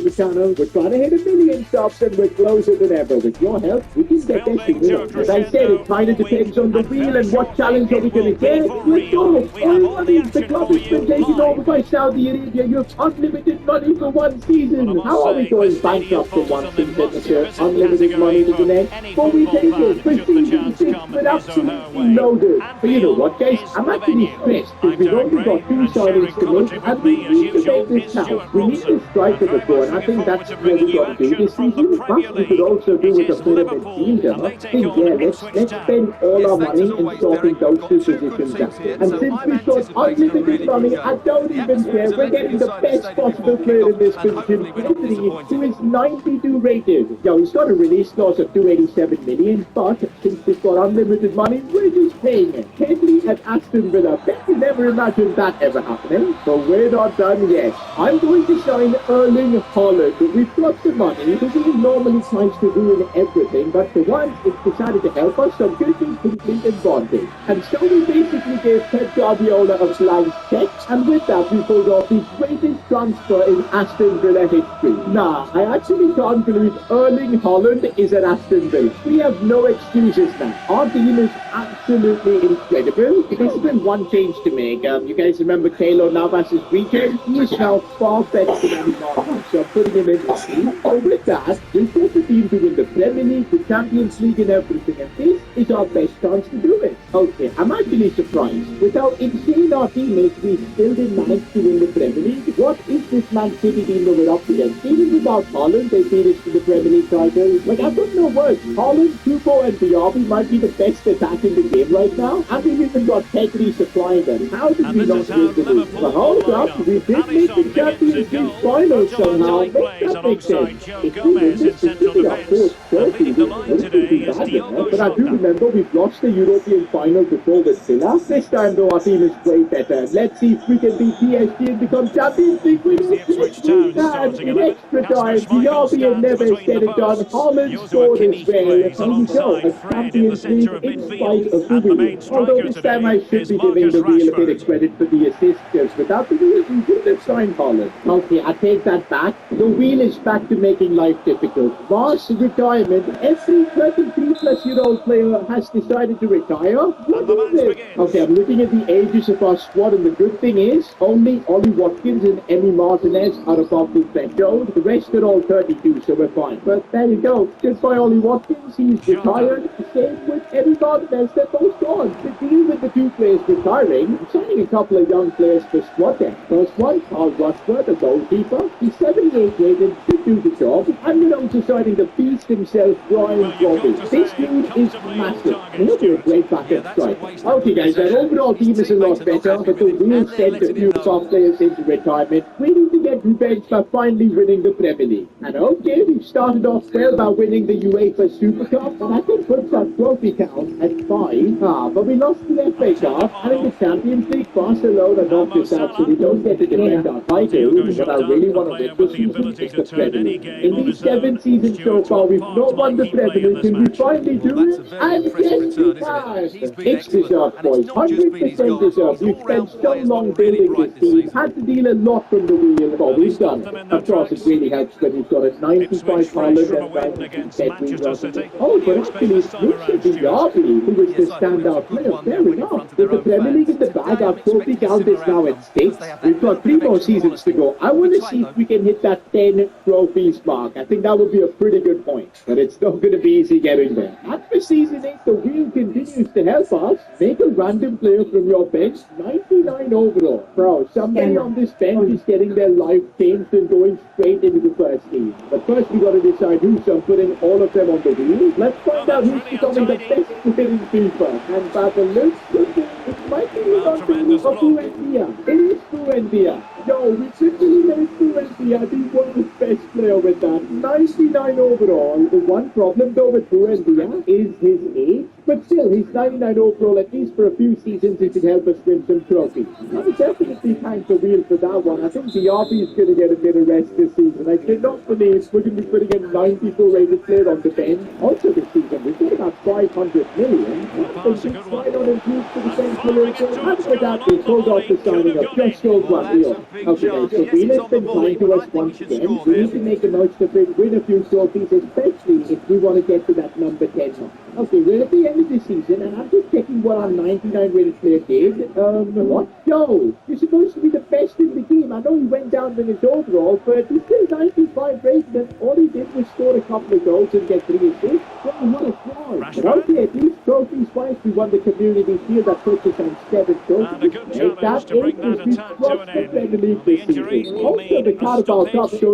the channel. We're trying to hit 1 million subs and we're closer than ever. With your help, we can get this thing going. As I said, it kind of depends on the wheel and what challenge are we going to get. Let's go. All money. The club has been taken over by Saudi Arabia. You have unlimited money for one season. How are we going bankrupt for one season? Unlimited money to the next? But we take it for season 6 with absolutely loaded. But you know what, guys? I'm actually stressed because we've only got 2 signings to make and we need to make this count. We need to strike at the door, and I think that's what we've got to do this season. But we could also do with a pyramid fielder. I think, yeah, let's spend all our money in sorting those 2 positions out. And since we've got unlimited money, I don't even care. We're getting the best possible player in this position, Anthony, who is 92 rated. Yo, he's got a release clause of 287 million, but since we've got unlimited money, we're just paying it. Henry at Aston Villa. Bet you never imagined that ever happening. But we're not done yet. I'm going to sign Erling Haaland. We've got the money because he normally tries to ruin everything, but for once it's decided to help us, so good things complete advantage. And so we basically gave Pep Guardiola a blank check, and with that we pulled off the greatest transfer in Aston Villa history. Nah, I actually can't believe Erling Haaland is at Aston Villa. We have no excuses now. Our team is absolutely incredible. There's been one change to make. You guys remember Keylor Navas's weekend? He is now far better than any Martin, so I'm putting him in the team. So with that, we've got the team to win the Premier League, the Champions League and everything, and this is our best chance to do it. Okay, I'm actually surprised. With how insane our team is, we still didn't manage to win the Premier League. What is this Man City team that we're up against? Even without Haaland, they beat us to the Premier League title. Like, I've got no words. Haaland, Kubo and Diaby might be the best attack in the game right now, and we've even got Pedri supplying them. How did we not win the league? But hold up, we did make the Champions League final somehow. Make that make sense. If we win this, we should be our fourth trophy. But I do remember we've lost the European final before with Villa. This time though, our team is way better. Let's see if we can beat PSG and become Champions League winners. We can. In extra time, Diaby and Neves get it done. Haaland scored as well. Here we go, a Champions League in spite of the wheel. Although this time I should be giving the wheel a bit of credit for the assist, because without the wheel, we couldn't have signed Haaland. Okay, I take that back. The wheel is back to making life difficult. Vast retirement. Every 33-plus-year-old player has decided to retire. What is it? Okay, I'm looking at the ages of our squad, and the good thing is, only Ollie Watkins and Emi Martinez are above the threshold. The rest are all 32, so we're fine. But there you go. Goodbye, Ollie Watkins. He's retired. Same with Emi Martinez. They're both gone. The deal with the 2 players retiring, I'm signing a couple of young players for squad depth. First one, Carl Rushford, the goalkeeper. He's 78 rated, should do the job. And we're also signing the beast himself, Brian Robbie. This dude is massive. He'll be a great backup striker. Okay guys, our overall team is a lot better, but the wheel sent a few of our players into retirement. We need to get revenge by finally winning the Premier League. And okay, we've started off well by winning the UEFA Super Cup, and I think puts our trophy count at 5. But we lost the FA Cup, and in the Champions League, Barcelona knocked us out, so we don't get to defend our title. But I really want to win this season is the Premier League. In these 7 seasons so far, we've not won the Premier League. Can we finally do it? And yes, we can! It's deserved, boys. 100% deserved. We've spent so long building this team, had to deal a lot from the wheel, but we've done it. Of course, it really helps when you've got a 95 Haaland and 92 Pedri. Oh, but actually, it should be Diaby who was the standout player. Fair enough. With the Premier League in the bag, our trophy count is now at 6. We've got 3 more seasons to go. I want to see if we can hit that 10 trophies mark. I think that would be a pretty good point. But it's not going to be easy getting there. And for season 8, the wheel continues to help us. Make a random player from your bench, 99 overall. Bro, somebody on this bench is getting their life changed and going straight into the first team. But first we got to decide who's putting all of them on the wheel. Let's find out who's becoming the best player in FIFA. And by the looks of it might be Buendia. It is Buendia. Yo, we simply made Buendia the world's best player with that. 99 overall. The one problem though with Buendia is his age. But still, he's 99 overall. At least for a few seasons, he could help us win some trophies. I'm definitely thank the wheel for that one. I think the RB is going to get a bit of rest this season. I cannot believe we're going to be putting a 94 rated player on the bench. Also this season, we've got about 500 million. That's a good one. On improve for the central after that, we pulled off the signing of just so Guardiola. Okay, so Wheeler's been kind to us once again. We need to make the most of it, win a few trophies, especially if we want to get to that number 10 mark. Okay, we're at the end of the season, and I'm just checking what our 99 rated player did. What? Joe, you're supposed to be the best in the game. I know he went down in his overall, but he's still 95 rated, and all he did was score a couple of goals and get 3 assists. Well, what a fraud. But okay, at least trophies-wise, we won the Community Shield. That puts us on 7 trophies. And a good challenge to bring that attack to an end. The injuries will mean we must stop it. The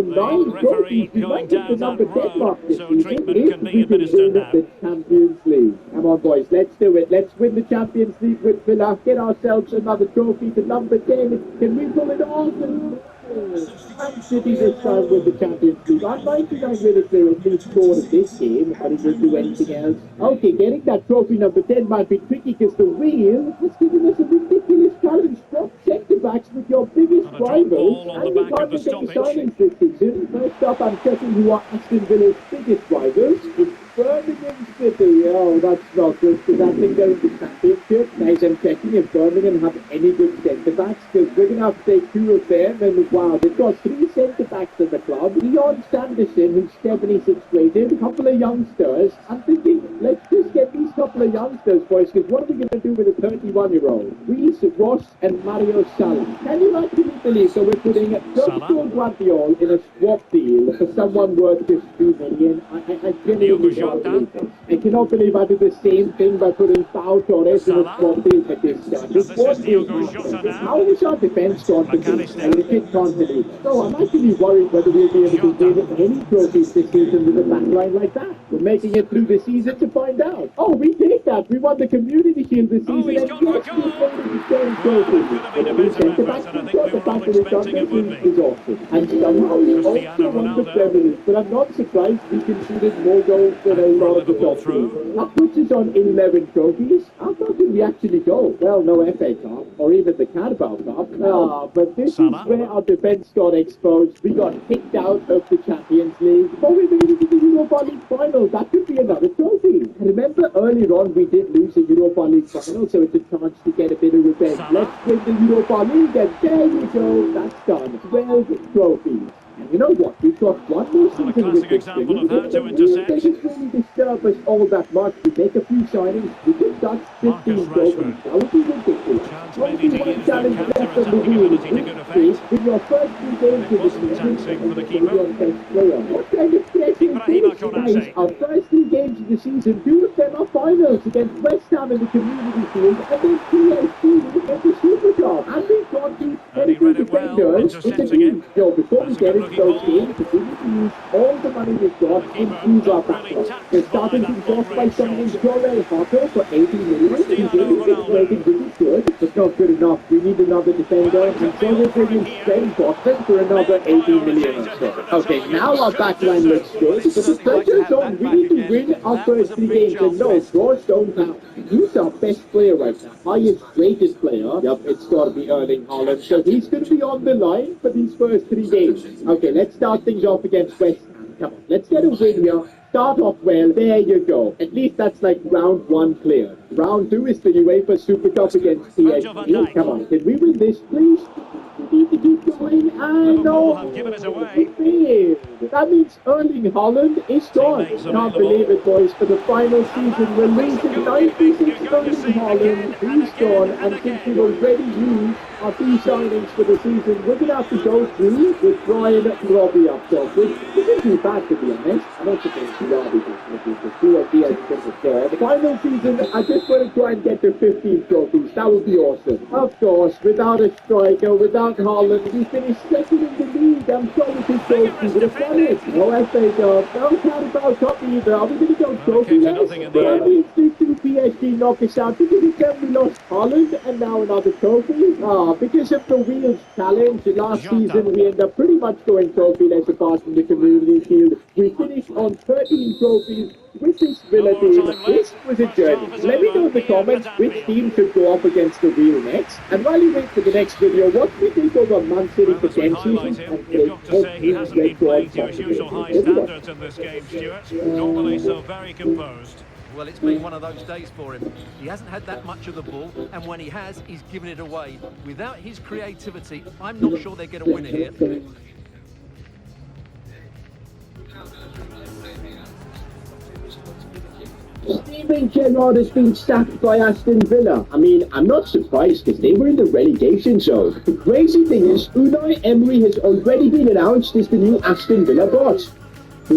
referee going down that road, so treatment can be administered now. The Champions League. Come on, boys, let's do it. Let's win the Champions League with Villa. Get ourselves another trophy to number 10. Can we pull it off? Man City this time with the Champions League. Our 99 rated player at least scored in this game, but he didn't do anything else. Okay, getting that trophy number 10 might be tricky because the wheel has given us a ridiculous challenge. Swap centre-backs with your biggest rivals, and we can't get the signings this season. First up, I'm checking who are Aston Villa's biggest rivals. It's Birmingham City. Oh, that's not good, because I think they're in the Championship. Guys, I'm checking if Birmingham have any good centre-backs, because we're going to have to take 2 of them, and wow, they've got 3 centre-backs in the club. Leon Sanderson, who's 76 rated, a couple of youngsters. I'm thinking, let's just get these couple of youngsters, boys, because what are we going to do with a 31-year-old? Reece, Ross, and Mario Salah. Can you actually believe that we're putting Joshua Guardiola in a swap deal for someone worth just 2 million? I genuinely I cannot believe I did the same thing by putting Pau Torres in a swap deal for this guy. This was how is our defence confidence? I legit can't believe. So I'm actually worried whether we'll be able to win any trophies this season with a backline like that. We're making it through the season to find out. Oh, we take that. We won the Community Shield this season. He's gone for goal. Is awesome. And somehow we also won the Premier League. But I'm not surprised we conceded more goals than a lot of the top teams. That puts us on 11 trophies. How far did we actually go? Well, no FA Cup or even the Carabao Cup. But this is where our defence got exposed. We got kicked out of the Champions League. But we made it to the Europa League final. That could be another trophy. Remember earlier on we did lose the Europa League final, so it's a chance to get a bit of revenge. Let's win the Europa League, and there you go. That's done. 12 trophies. And you know what? We've got one more season with this thing. It doesn't really disturb us all that much. We make a few signings. We could touch 15 trophies. That would be ridiculous. Only one challenge left on the wheel. With your first 3 games of the season, your best player. What kind of pressure is this? Guys, our first 3 games of the season, 2 of them are finals against West Ham in the Community Shield, and then PSG in the Super Cup. And we've got these very good defenders in the team. Yo, before we get into those games, we need to use all the money we've got to improve our backline. We're starting things off by signing Joel Hotter for 80 million. He's rating really good, but not good enough. We need another defender, and so we're bringing Ben Boston for another 80 million or so. Okay, now our backline looks good, but the pressure's on. We need to win our first 3 games, and no, draws don't count. He's our best player right now, highest rated player. Yep, it's got to be Erling Haaland, so he's going to be on the line for these first 3 games. Okay, let's start things off against West Ham. Come on, let's get a win here. Start off well. There you go. At least that's like round 1 clear. Round 2 is the UEFA Super Cup against PSG. Come on, can we win this, please? We need to keep going, and no, that means Erling Haaland is gone. Can't believe it, boys. For the final season, we're losing 96 Erling Haaland. He's gone, and since we've already used our 2 signings for the season, we're going to have to go through with Brian Robbie up top, which isn't too bad, to be honest. I don't think it's Robbie the 2 ideas in the score. The final season, I just want to try and get to 15 trophies. That would be awesome. Of course, without a striker, without Haaland, we finished second in the league. I'm sure we could go through the finals. No FA Cup, no Carabao Cup either. Are we going to go trophy-less? Well, it's 2-2 PSG knock us out. Did you tell we lost Haaland and now another trophy? Oh because of the Wheels challenge last season, we end up pretty much going trophyless apart from the community shield. We finished on 13 trophies with this Villa team. This was a journey. Let me know in the comments which team should go up against the Wheel next. And while you wait for the next video, what do you think over Man City for 10 seasons? You've got to say he hasn't been playing to his usual high standards in this game, Stuart. Normally so very composed. Well, it's been one of those days for him. He hasn't had that much of the ball, and when he has, he's given it away. Without his creativity, I'm not sure they get a winner here. Steven Gerrard has been sacked by Aston Villa. I mean, I'm not surprised because they were in the relegation zone. The crazy thing is, Unai Emery has already been announced as the new Aston Villa boss. So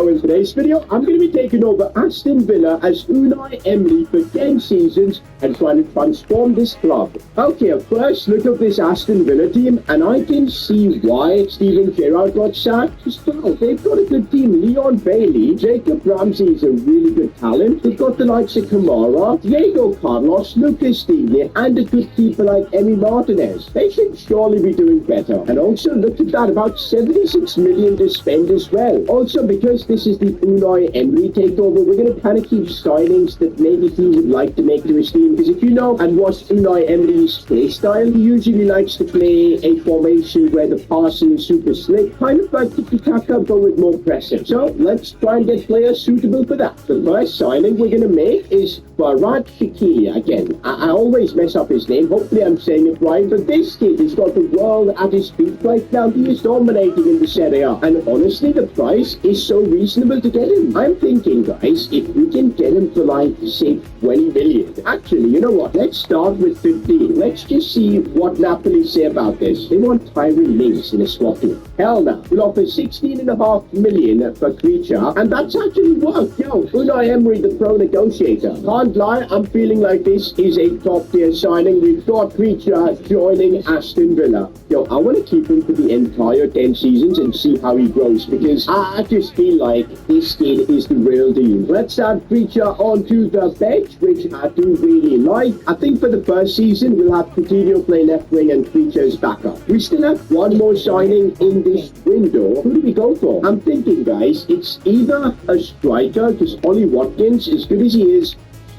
in today's video, I'm going to be taking over Aston Villa as Unai Emery for 10 seasons and trying to transform this club. Okay, first look at this Aston Villa team, and I can see why Steven Gerrard got sacked. Well, they've got a good team. Leon Bailey, Jacob Ramsey is a really good talent. They've got the likes of Kamara, Diego Carlos, Lucas Digne, and a good keeper like Emi Martinez. They should surely be doing better. And also look at that, about 76 million to spend as well. Also, because this is the Unai Emery takeover, we're going to kind of keep signings that maybe he would like to make to his team. Because if you know and watch Unai Emery's play style, he usually likes to play a formation where the passing is super slick, kind of like tiki-taka but with more pressing. So let's try and get players suitable for that. The first signing we're going to make is Farad Shaqiri. Again, I always mess up his name. Hopefully I'm saying it right. But this kid has got the world at his feet right now. He is dominating in the Serie A. And honestly, the price is so reasonable to get him. I'm thinking, guys, if we can get him for like, say, 20 million. Actually, you know what? Let's start with 15. Let's just see what Napoli say about this. They want Tyrone Mings in a swap team. Hell no. We'll offer 16.5 million for Creature, and that's actually worked. Yo, Unai Emery, the pro negotiator. Can't lie, I'm feeling like this is a top tier signing. We've got Creature joining Aston Villa. Yo, I want to keep him for the entire 10 seasons and see how he grows, because I just feel like this kid is the real deal. Let's add Creature onto the bench, which I do really like. I think for the first season, we'll have Coutinho play left wing and Creature's backup. We still have one more signing in this window. Who do we go for? I'm thinking, guys, it's either a striker, because Ollie Watkins, as good as he is,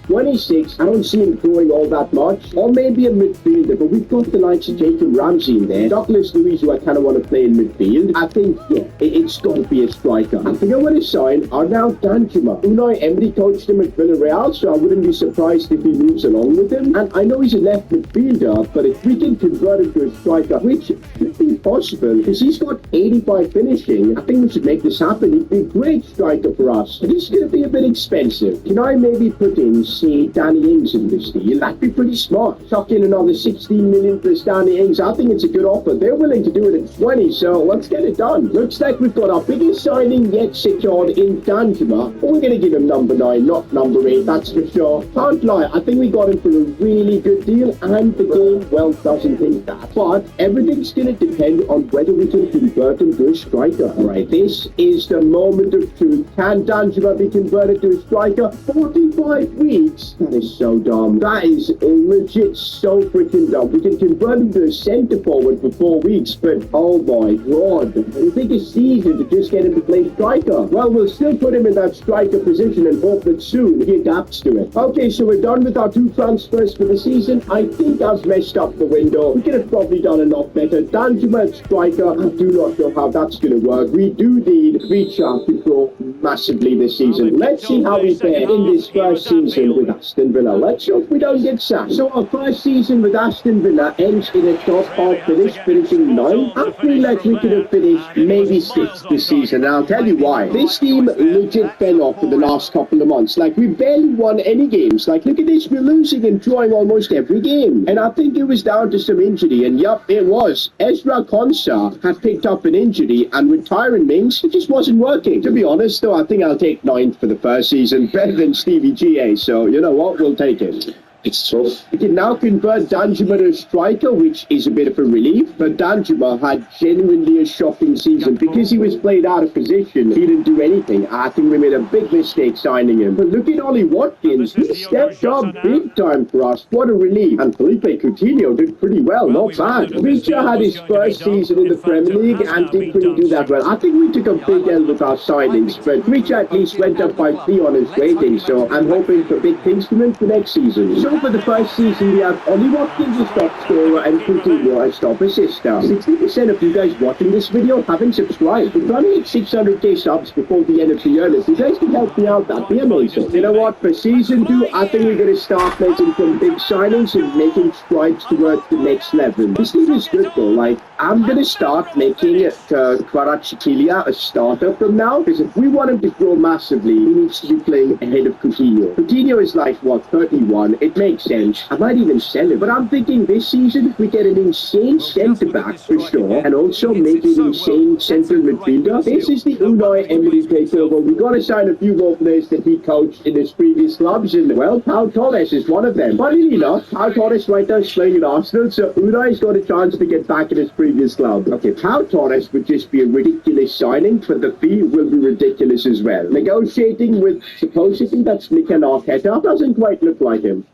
26, I don't see him growing all that much. Or maybe a midfielder, but we've got the likes of Jacob Ramsey in there. Douglas Luiz, who I kind of want to play in midfield. I think, yeah, it's got to be a striker. I think I want to sign Arnaud Danjuma. Unai Emery coached him at Villarreal, so I wouldn't be surprised if he moves along with him. And I know he's a left midfielder, but if we can convert him to a striker, which could be possible, because he's got 85 finishing, I think we should make this happen. He'd be a great striker for us. But he's going to be a bit expensive. Can I maybe put in, say, Danny Ings in this deal? That'd be pretty smart. Chuck in another 16 million for Danny Ings. I think it's a good offer. They're willing to do it at 20, so let's get it done. Looks like we've got our biggest signing yet secured in Danjuma. But we're going to give him number 9, not number 8, that's for sure. Can't lie, I think we got him for a really good deal, and the game, well, doesn't think that. But everything's going to depend on whether we can convert him to a striker. Alright, this is the moment of truth. Can Danjuma be converted to a striker? 45 weeks? That is so dumb. That is legit so freaking dumb. We can convert him to a centre forward for 4 weeks, but oh my god. It'll take a season to just get him to play striker. Well, we'll still put him in that striker position and hope that soon he adapts to it. Okay, so we're done with our 2 transfers for the season. I think I've messed up the window. We could have probably done a lot better. Danjuma at striker, I do not know how that's going to work. We do need Creature to grow massively this season. Let's see how we fare in this first season with Aston Villa. Let's hope we don't get sacked. So our first season with Aston Villa ends in a top half finish, finishing 9. I feel like we could have finished maybe 6th this season, and I'll tell you why. This team legit fell off in the last couple of months. Like, we barely won any games. Like, look at this, we're losing and drawing almost every game. And I think it was down to some injury, and yup, it was. Ezra Konsa had picked up an injury, and with Tyrone Mings, it just wasn't working. To be honest, though, I think I'll take 9th for the first season, better than Stevie GA, so you know what, we'll take it. It's tough. We can now convert Danjuma to a striker, which is a bit of a relief, but Danjuma had genuinely a shocking season. Because he was played out of position, he didn't do anything. I think we made a big mistake signing him. But look at Ollie Watkins. He stepped up big time for us. What a relief. And Felipe Coutinho did pretty well, not bad. Richa had his first season in the Premier League and didn't really do that well. I think we took a big L with our signings, but Richa at least went up by 3 on his rating, so I'm hoping for big things from him for next season. So for the first season, we have Ollie Watkins as top scorer and Coutinho as top assister. 60% of you guys watching this video haven't subscribed. We're trying to hit 600k subs before the end of the year. If you guys can help me out, that'd be amazing. You know what? For season 2, I think we're going to start making some big signings and making strides towards the next level. This team is good though. Like, I'm going to start making Kvaratskhelia a starter from now, because if we want him to grow massively, he needs to be playing ahead of Coutinho. Coutinho is like, what, 31? It makes sense. I might even sell it, but I'm thinking this season we get an insane centre-back for sure, and also make it an insane central midfielder. This is the Unai Emery takeover. We got to sign a few more players that he coached in his previous clubs, and well, Pau Torres is one of them. Funnily enough, Pau Torres right now is playing in Arsenal, so Unai's got a chance to get back in his previous club. Okay, Pau Torres would just be a ridiculous signing, but the fee will be ridiculous as well. Negotiating with, supposedly that's Mikel Arteta, doesn't quite look like him.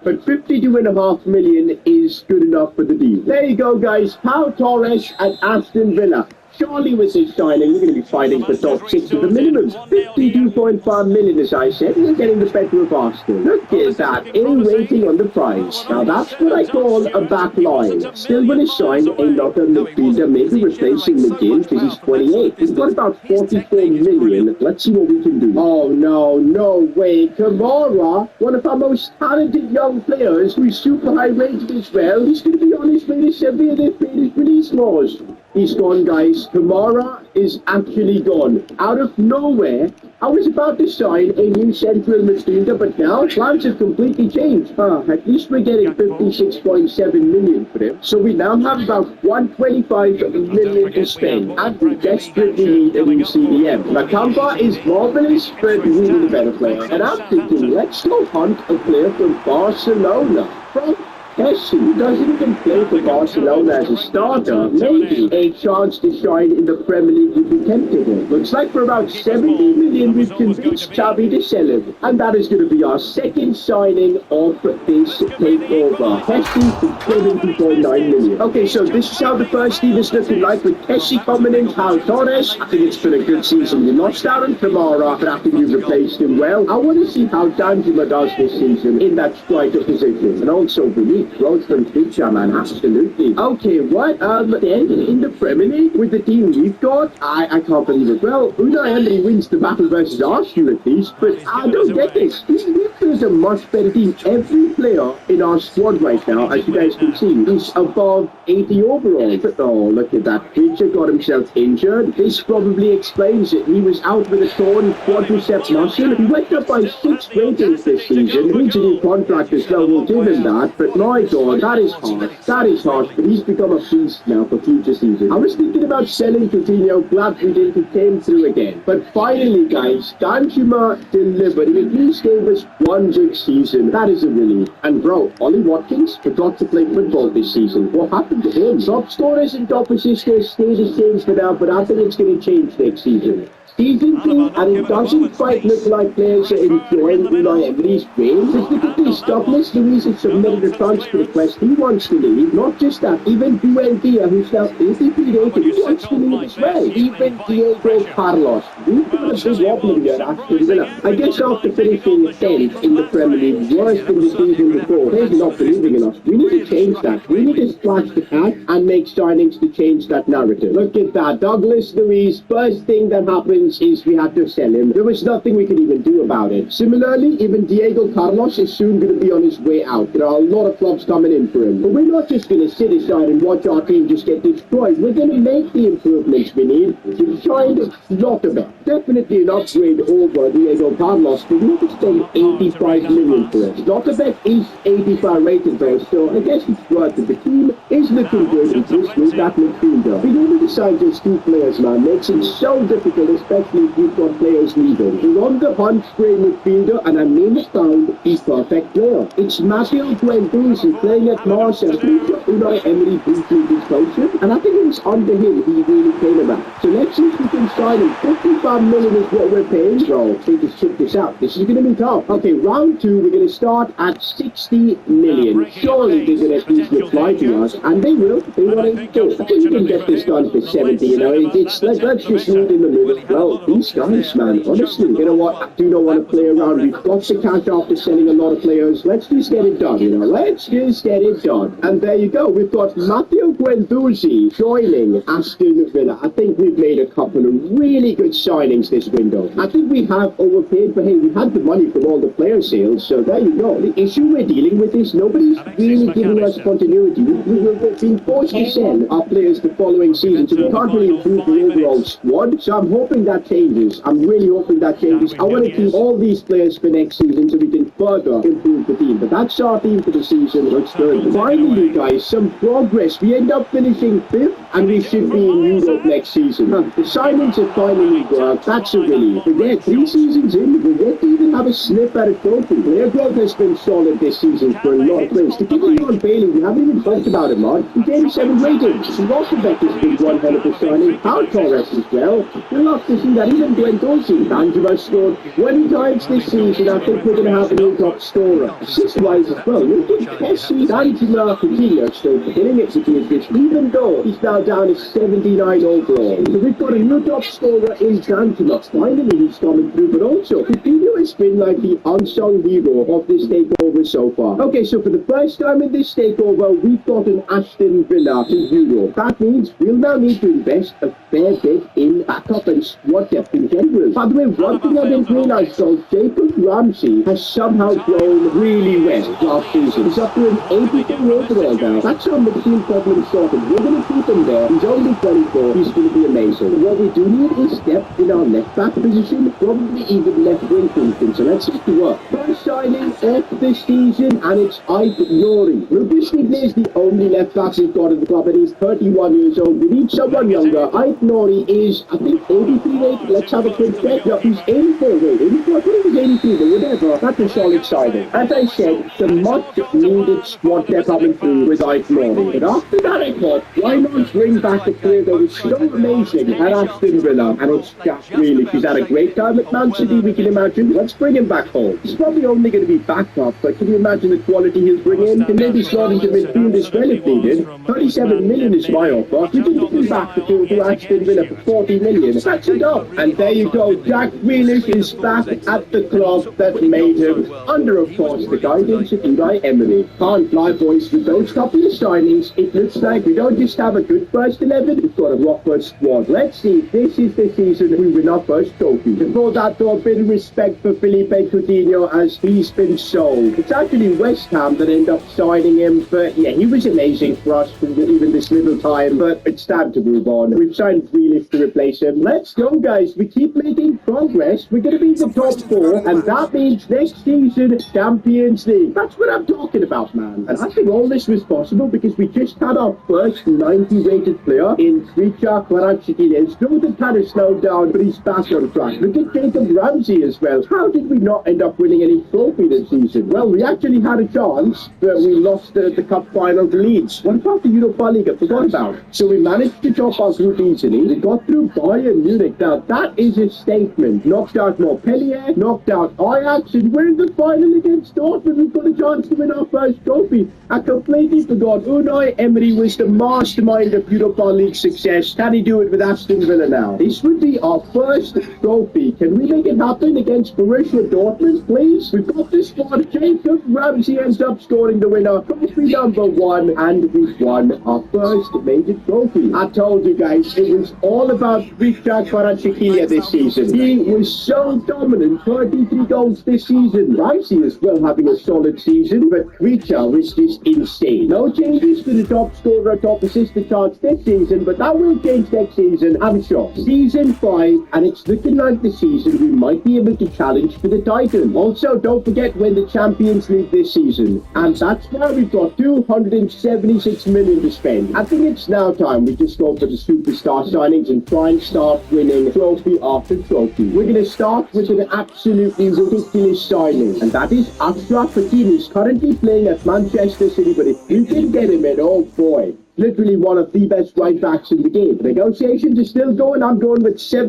But 52.5 million is good enough for the deal. There you go, guys. Pau Torres at Aston Villa. Surely with this signing, we're going to be fighting for top 6 at the minimum. 52.5 million, as I said. We're getting the better of Arsenal. Look at that, A rating on the price. Now that's what I call a back line. Still going to sign another midfielder, maybe replacing McGinn, because he's 28. We've got about 44 million. Let's see what we can do. Oh no, no way. Kamara, one of our most talented young players, who's super high rated as well. He's going to be on his way to Sevilla. They've paid his release clause. He's gone, guys. Kamara is actually gone. Out of nowhere, I was about to sign a new central midfielder, but now plans have completely changed. At least we're getting 56.7 million for him. So we now have about 125 million to spend, and we desperately need a new CDM. Nakamba is marvelous, but we need a better player. And I'm thinking, let's go hunt a player from Barcelona. From Messi, who doesn't even play for Barcelona as a starter, maybe a chance to shine in the Premier League would be tempting. Looks like for about 70 million we've convinced Xavi to sell him. And that is going to be our second signing of this takeover. Messi for 70.9 million. Okay, so this is how the first team is looking like with Messi coming in, Pau Torres. I think it's been a good season. We lost out on Kamara, but I think we replaced him well. I want to see how Danjuma does this season in that striker position. And also we need growth from Richa, man, absolutely. Okay, what? Then in the Premier League with the team we've got, I can't believe it. Well, Unai Emery wins the battle versus Arsenal at least, but I don't get this. There's a much better team. Every player in our squad right now, as you guys can see, is above 80 overall. But oh, look at that. Richa got himself injured. This probably explains it. He was out with a torn quadricep muscle. He went up by 6 ratings this season. He needs a new contract as well. We'll give him that, but my God, that is hard. That is harsh, but he's become a beast now for future seasons. I was thinking about selling Coutinho, glad we didn't, he came through again. But finally, guys, Danjuma delivered. He at least gave us one good season. That is a relief. And bro, Ollie Watkins forgot to play football this season. What happened to him? Top scorers and top assisters stay the same for now, but I think it's going to change next season. Season 2, and it doesn't quite look like players are enjoying Unai Emery's reign. Just look at this. Douglas Luiz has submitted a transfer request. He wants to leave. Not just that, even Buendia, who's now 83 rated, he wants to leave as well. Even Diego Carlos. We've got a big problem here at Aston Villa. I guess after finishing 10th in the Premier League, worse than the season before, they're not believing in us. We need to change that. We need to splash the cash and make signings to change that narrative. Look at that. Douglas Luiz, first thing that happens is we had to sell him. There was nothing we could even do about it. Similarly, even Diego Carlos is soon going to be on his way out. There are a lot of clubs coming in for him. But we're not just going to sit aside and watch our team just get destroyed. We're going to make the improvements we need to shine Lotterbeck. definitely an upgrade over Diego Carlos, but we could spend 85 million for it. Dr. is 85 rated though, so I guess it's worth it. The team is looking good, it's just with that midfielder. Being able to sign just two players, man, makes it so difficult, especially if you've got players leaving. We're on the hunt for a midfielder, and I mainly found the perfect player. It's Matteo Guendouzi playing at Marseille. Unai Emery briefly did coach him, and I think it was under him he really came about. So let's see if we can sign him. 55 million is what we're paying, so they just check this out. This is going to be tough. Okay, round two, we're going to start at 60 million. Surely they're going to at least reply to us, and they will. They want to. I think we can get this done for 70, you know. Let's just leave in the middle. Well, these guys, man, honestly, you know what? I do not want to play around. We've got the cash after selling a lot of players. Let's just get it done, you know. Let's just get it done. And there you go. We've got Matteo Guendouzi joining Aston Villa. I think we've made a couple of really good signings this window. I think we have overpaid, but hey, we had the money from all the player sales, so there you go. The issue we're dealing with is nobody's really giving us continuity. We've been forced to sell our players the following season, so we can't really improve the overall squad. So I'm hoping that changes. I'm really hoping that changes. I want to keep all these players for next season so we can further improve the team. But that's our team for the season. Looks good. Finally, guys, some progress. We end up finishing 5th, and we should be in Europe next season. The signings have finally worked. That's a relief. But yeah, 3 seasons in, we yet to even have a sniff at a trophy. Player growth has been solid this season for a lot of players. To give you on Bailey, we haven't even talked about him much. He gave 7 ratings. Rosberg has been one hell of a signing. Pau Torres as well. We'll love to see that. Even Guendouzi. Angela scored 20 times this season. I think we're going to have a new top scorer. Assist-wise as well. Look at Pesci, Angela, Coutinho still hitting it with this, even though he's now down to 79 overall. So we've got a new top scorer in Angela. Finally, he's coming through, but also Coutinho has been like the unsung hero of this takeover so far. Okay, so for the first time in this takeover, we've got an Aston Villa to Europe. That means we'll now need to invest a fair bit in backup and squad depth in general. By the way, one thing I didn't realise though, Jacob Ramsey has somehow grown really well last season. He's up to an 84 overall now. That's our midfield problem sorted. We're going to keep him there. He's only 24. He's going to be amazing. What we do need is depth in our left back position, probably even left wing position. So let's get to work. First signing of this season, and it's Ike Nori. Lucas Nibley is the only left back we've got in the club, and he's 31 years old. We need someone younger. Ike Nori is, I think, 83 rated. Let's have a quick check. No, he's 84 rated. I thought he was 83, but whatever. That's a solid signing. As I said, the much needed squad depth coming through with Ike Nori. But after that, I thought, why not bring back a player that was so amazing at Aston Villa? And it's just really, he's had a great time at Man City, we can imagine. Let's bring him back home. He's probably only going to be backup, but can you imagine the quality he'll bring in? Can maybe slot into midfield as well if needed. 37 million is my offer. We can get him back to Aston Villa for 40 million. That's it up. And there you go. Jack Grealish is back at the club that made him, under of course the guidance of Unai Emery. Can't lie, boys, with those couple of signings, it looks like we don't just have a good first 11, we've got a rock squad. Let's see if this is the season we win our first trophy. Before that though, a bit of respect for Felipe Coutinho as he's been sold. It's actually West Ham that end up signing him, but yeah, he was amazing for us for even this little time, but it's time to move on. We've signed Grealish to replace him. Let's go, guys. We keep making progress. We're going to be in the top 4, and that means next season, Champions League. That's what I'm talking about, man. And I think all this was possible because we just had our first 90-rated player in Tricha Kvaratskhelia. His growth had kind of slowed down, but he's back on track. Look at Jacob Ramsey as well. How did we not end up winning any trophy this season? Well, we actually had a chance, but we lost the cup final to Leeds. What about the Europa League? I forgot about. So we managed to top our group easily. We got through Bayern Munich. Now, that is a statement. Knocked out Montpellier, knocked out Ajax, and we're in the final against Dortmund. We've got a chance to win our first trophy. I completely forgot. Unai Emery was the mastermind of Europa League success. Can he do it with Aston Villa now? This would be our first trophy. Can we make it happen against Borussia Dortmund, please? We've got this squad. Jacob Ramsey ends up scoring the winner. Trophy number 1, and we've won our first major trophy. I told you guys, it was all about Richard Kvaratskhelia this season. He was so dominant, 33 goals this season. Ramsey is well having a solid season, but Richard was just insane. No changes to the top scorer, top assist charts this season, but that will change next season, I'm sure. Season 5, and it's looking like the season we might be able to challenge for the title. Also, don't forget we're the Champions League this season, and that's why we've got 276 million to spend. I think it's now time we just go for the superstar signings and try and start winning trophy after trophy. We're going to start with an absolutely ridiculous signing, and that is Achraf Hakimi, who's currently playing at Manchester City, but if you can get him in, oh boy, literally one of the best right backs in the game. The negotiations are still going. I'm going with 7